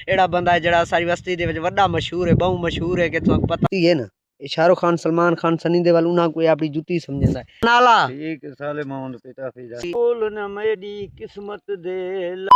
एड़ा बंदा है जड़ा सारी बस्ती दे विच वड्डा मशहूर है, बहु मशहूर है कि तुहानू पता ही है ना। शाहरुख खान, सलमान खान, सनी देओल उन्हां कोई अपनी जुत्ती समझदा है। नाला ठीक साले माउंड पिता फिजा बोल न मेरी किस्मत दे।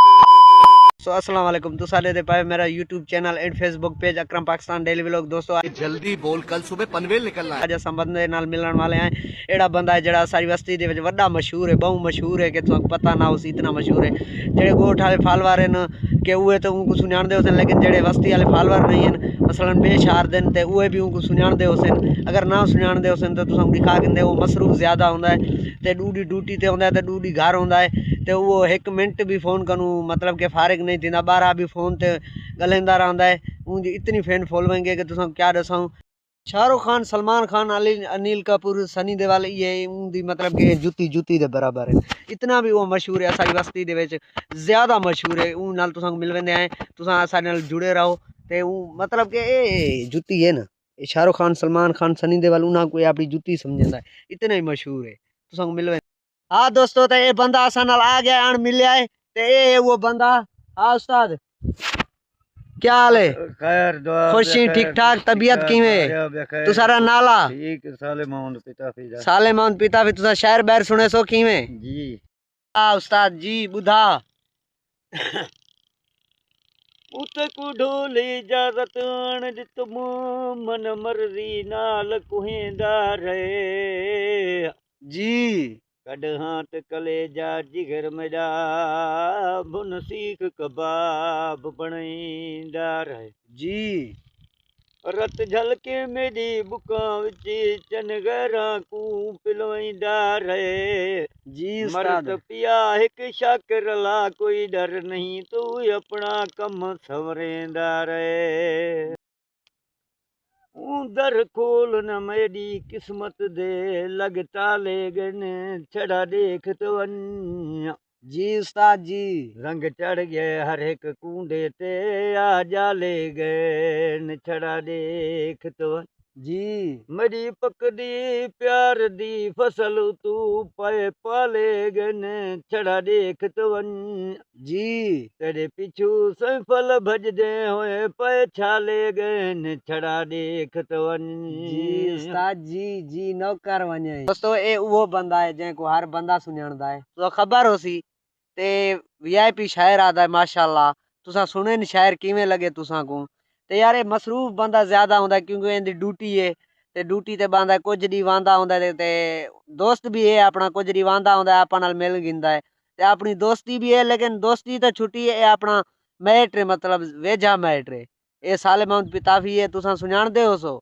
सो अस्सलाम वालेकुम, तो साले दे पाए मेरा YouTube channel and Facebook page Akram Pakistan daily vlog. दोस्तों जल्दी बोल, कल सुबह पनवेल निकलना है। आज असां बंदे नाल मिलण वाले हैं। एड़ा बंदा है जड़ा सारी बस्ती दे विच वड्डा मशहूर है, बहु मशहूर है कि तुहानू पता ना होसी, इतना मशहूर है। जेड़े गोठ वाले फालवार हैं कि उहे तो उनको सुञाणदे होसन, लेकिन जेड़े बस्ती वाले फालवार नहीं हैं, मसलन बेशार दिन ते उहे भी उनको सुञाणदे होसन। अगर ना सुञाणदे होसन तो तुसां दिखा के वो मसरूफ ज़्यादा होंदा है ते डूडी ड्यूटी ते होंदा है ते डूडी घर होंदा है ते वो 1 मिनट भी फ़ोन करूँ मतलब कि फारिग नहीं थींदा, 12 भी फ़ोन ते ॻाल्हाईंदा रहंदा है। उनजी इतनी फैन फॉलोइंग है कि तुसां क्या दसाऊं। शाहरुख खान, सलमान खान, अनिल कपूर, सनी देओल ये उनकी मतलब कि जुत्ती दे बराबर है। इतना भी वो मशहूर है असारी बस्ती दे विच, ज़्यादा मशहूर है। उन नाल तुसां मिल वेंदे आए, तुसां असां नाल जुड़े रहो ते मतलब कि ये जुत्ती है ना, ये शाहरुख खान, सलमान खान, सनी देओल उन्हां कोई अपनी जुत्ती समझदा है, इतना ही मशहूर है। तुसां मिल वेंदे। हाँ दोस्तों, तो ये बंदा असां नाल आ गया, अण मिलिया है ते ये वो बंदा। हाँ उस्ताद, क्या हाल है? खैर दुआ खुशी, ठीक ठाक, तबीयत किवें? तुसारा नाला ठीक साले माउंड पिता फिजा साले माउंट पिता भी तुसा शहर बैर सुने सो किवें? जी। हाँ उस्ताद जी बुधा। उत को ढोले इजाजत आण दितम मन मर्जी नाल कुहेंदा रहे जी। कड हाथ कलेजा जिगर मेरा बुन सीख कबाब बणईंदा रहे जी। रत झलके मेरी बुकां विच चनगरा कू पिलवईंदा रहे जी। मर्द पिया हिक शाकिर ला कोई डर नहीं, तू अपना कम सवरेंदा रहे। दर खोल न मेरी किस्मत दे, लग ताले गन छड़ा देख तो वन जी। उस्ताद जी रंग चढ़ गए हर एक कूंडे ते, आ जाले गए छड़ा देख तो वन जी। मेरी पकदी प्यार दी फसल तू पाए पाले गन छड़ा देख तो वन जी। तेरे पिछू सफल भजदे होए पे छाले गए छड़ा देख तो वन जी। उस्ताद जी जी नौकर वने। दोस्तों ये वो बंदा है जैको हर बंदा सुञाणदा है, तो खबर होसी ते वीआईपी शायर आदा है माशाअल्लाह। तुसा सुने न शायर किवें लगे तुसा को? ते यार ये मसरूफ बंदा ज्यादा होंदा क्योंकि इनदी ड्यूटी है ते ड्यूटी ते बंदा कुछ दी वांदा होंदा ते दोस्त भी है अपना, कुछ दी वांदा होंदा आपा नाल मिल गिंदा है ते अपनी दोस्ती भी है, लेकिन दोस्ती तो छुट्टी है अपना मैट है, मतलब वेजा मैट है। ये साले माउंट पिताफी है, तुसा सुञाणदे हो सो।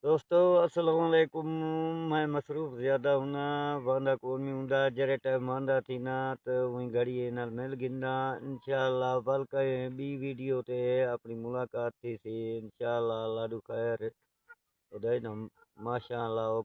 दोस्तों अस्सलाम वालेकुम। मैं मसरूफ ज़्यादा हुना वांदा कोन में हुंदा, जरे टाइम वांदा थीना तो वही घड़ी नाल मिल गिंदा। इंशाअल्लाह बल कहीं बी वीडियो ते अपनी मुलाकात थी सी इंशाअल्लाह। लाडू खैर उदय न माशाअल्लाह।